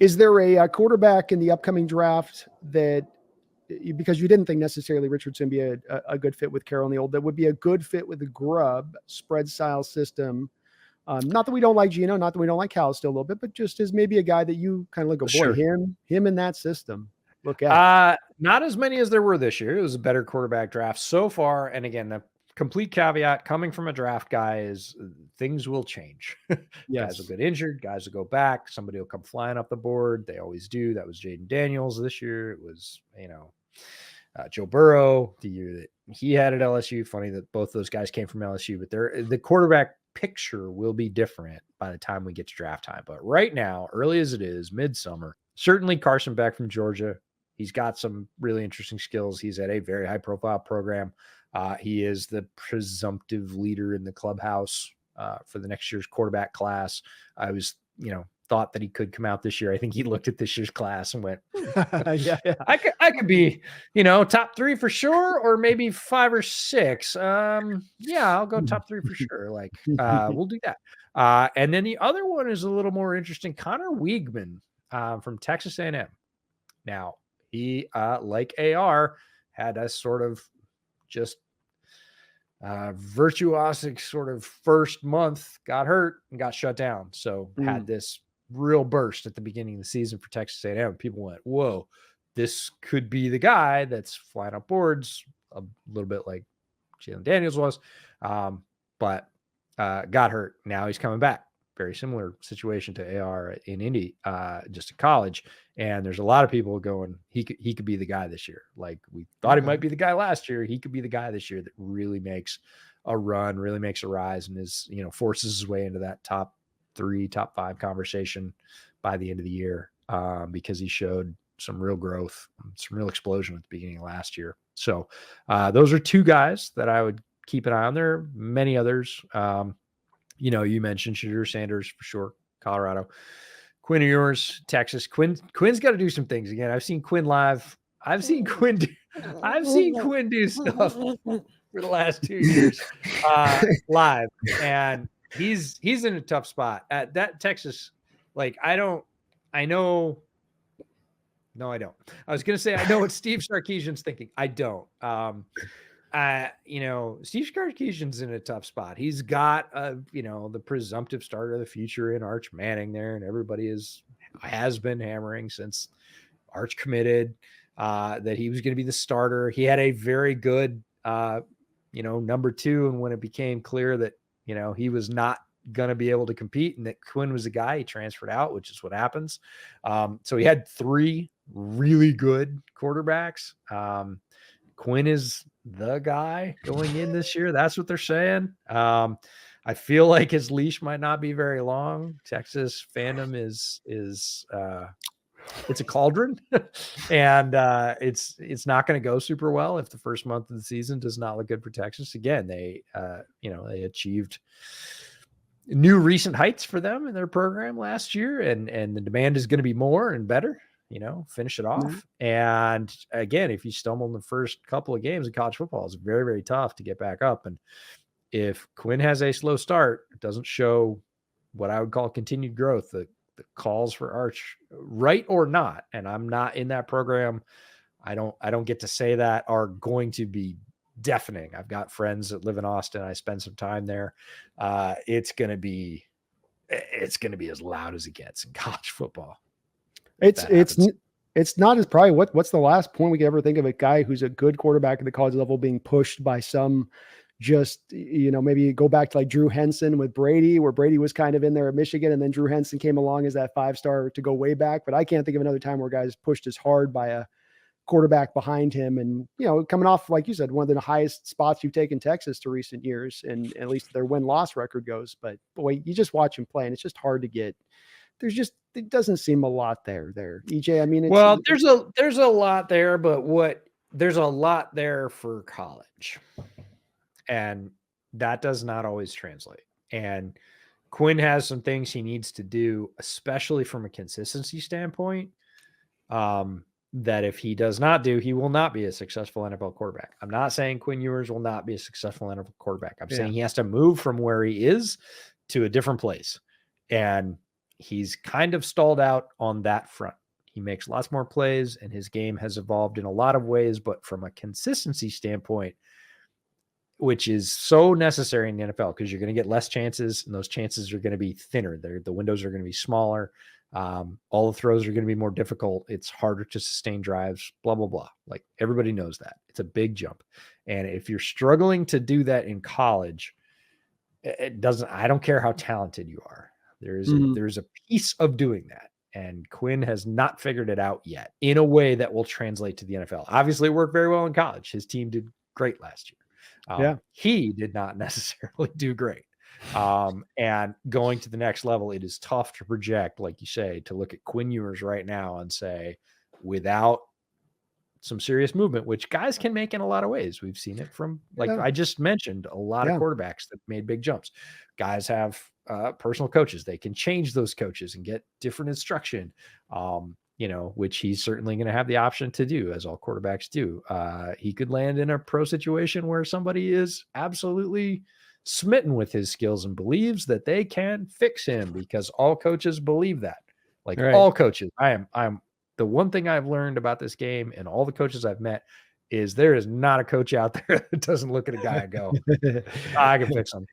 Is there a quarterback in the upcoming draft that, because you didn't think necessarily Richardson be a good fit with Carroll and the old, that would be a good fit with the Grubb spread style system? Not that we don't like Geno, not that we don't like Cal still a little bit, but just as maybe a guy that you kind of look, boy, him in that system. Look at not as many as there were this year. It was a better quarterback draft so far. And again, the complete caveat coming from a draft guy is things will change. Yes. Guys will get injured. Guys will go back. Somebody will come flying up the board. They always do. That was Jaden Daniels this year. It was, Joe Burrow the year that he had at LSU. Funny that both those guys came from LSU, but the quarterback picture will be different by the time we get to draft time. But right now, early as it is, midsummer, certainly Carson Beck from Georgia. He's got some really interesting skills. He's at a very high profile program. He is the presumptive leader in the clubhouse for the next year's quarterback class. I was, thought that he could come out this year. I think he looked at this year's class and went, yeah. I could be, top 3 for sure, or maybe 5 or 6. I'll go top 3 for sure. Like, we'll do that. And then the other one is a little more interesting. Connor Weigman from Texas A&M. Now, he, like AR, had a sort of just virtuosic sort of first month, got hurt and got shut down. So had this real burst at the beginning of the season for Texas A&M. People went, whoa, this could be the guy that's flying up boards a little bit like Jalen Daniels was, but got hurt. Now he's coming back. Very similar situation to AR in Indy, just in college. And there's a lot of people going, he could be the guy this year. Like we thought he might be the guy last year. He could be the guy this year that really makes a run, really makes a rise, and is, forces his way into that top 3, top 5 conversation by the end of the year, because he showed some real growth, some real explosion at the beginning of last year. So those are 2 guys that I would keep an eye on. There are many others. You mentioned Shadeur Sanders for sure, Colorado. Quinn Ewers, Texas. Quinn's got to do some things again. I've seen Quinn live. I've seen Quinn do stuff for the last 2 years live, and he's in a tough spot at that Texas. Like I don't. No, I don't. I was going to say I know what Steve Sarkisian's thinking. I don't. Steve Sarkisian's in a tough spot. He's got, the presumptive starter of the future in Arch Manning there, and everybody has been hammering since Arch committed that he was going to be the starter. He had a very good, number 2, and when it became clear that he was not going to be able to compete and that Quinn was the guy, he transferred out, which is what happens. So he had 3 really good quarterbacks. Quinn is the guy going in this year. That's what they're saying. I feel like his leash might not be very long. Texas fandom is it's a cauldron, and it's not going to go super well if the first month of the season does not look good for Texas. Again, they achieved new recent heights for them in their program last year, and the demand is going to be more and better. Finish it off. Mm-hmm. And again, if you stumble in the first couple of games of college football, it's very, very tough to get back up. And if Quinn has a slow start, it doesn't show what I would call continued growth, the calls for Arch, right or not, and I'm not in that program, I don't get to say that, are going to be deafening. I've got friends that live in Austin. I spend some time there. It's going to be as loud as it gets in college football. It's not as probably what's the last point we could ever think of a guy who's a good quarterback at the college level being pushed by some, just, maybe go back to like Drew Henson with Brady, where Brady was kind of in there at Michigan, and then Drew Henson came along as that 5-star to go way back. But I can't think of another time where guys pushed as hard by a quarterback behind him. And, coming off, like you said, one of the highest spots you've taken Texas to recent years, and at least their win-loss record goes. But boy, you just watch him play, and it's just hard to get. It doesn't seem a lot there, EJ. I mean, there's a lot there, but there's a lot there for college, and that does not always translate. And Quinn has some things he needs to do, especially from a consistency standpoint, that if he does not do, he will not be a successful NFL quarterback. I'm not saying Quinn Ewers will not be a successful NFL quarterback. I'm saying he has to move from where he is to a different place. And he's kind of stalled out on that front. He makes lots more plays and his game has evolved in a lot of ways, but from a consistency standpoint, which is so necessary in the NFL because you're going to get less chances and those chances are going to be thinner. The windows are going to be smaller. All the throws are going to be more difficult. It's harder to sustain drives, blah, blah, blah. Like everybody knows that. It's a big jump. And if you're struggling to do that in college, I don't care how talented you are. There's a piece of doing that. And Quinn has not figured it out yet in a way that will translate to the NFL. Obviously, it worked very well in college. His team did great last year. He did not necessarily do great. And going to the next level, it is tough to project, like you say, to look at Quinn Ewers right now and say, without some serious movement, which guys can make in a lot of ways. We've seen it from, like I just mentioned, a lot of quarterbacks that made big jumps. Guys have personal coaches. They can change those coaches and get different instruction, which he's certainly going to have the option to do, as all quarterbacks do. He could land in a pro situation where somebody is absolutely smitten with his skills and believes that they can fix him, because all coaches believe that. Like all coaches, I'm the one thing I've learned about this game and all the coaches I've met is there is not a coach out there that doesn't look at a guy and go, I can fix him.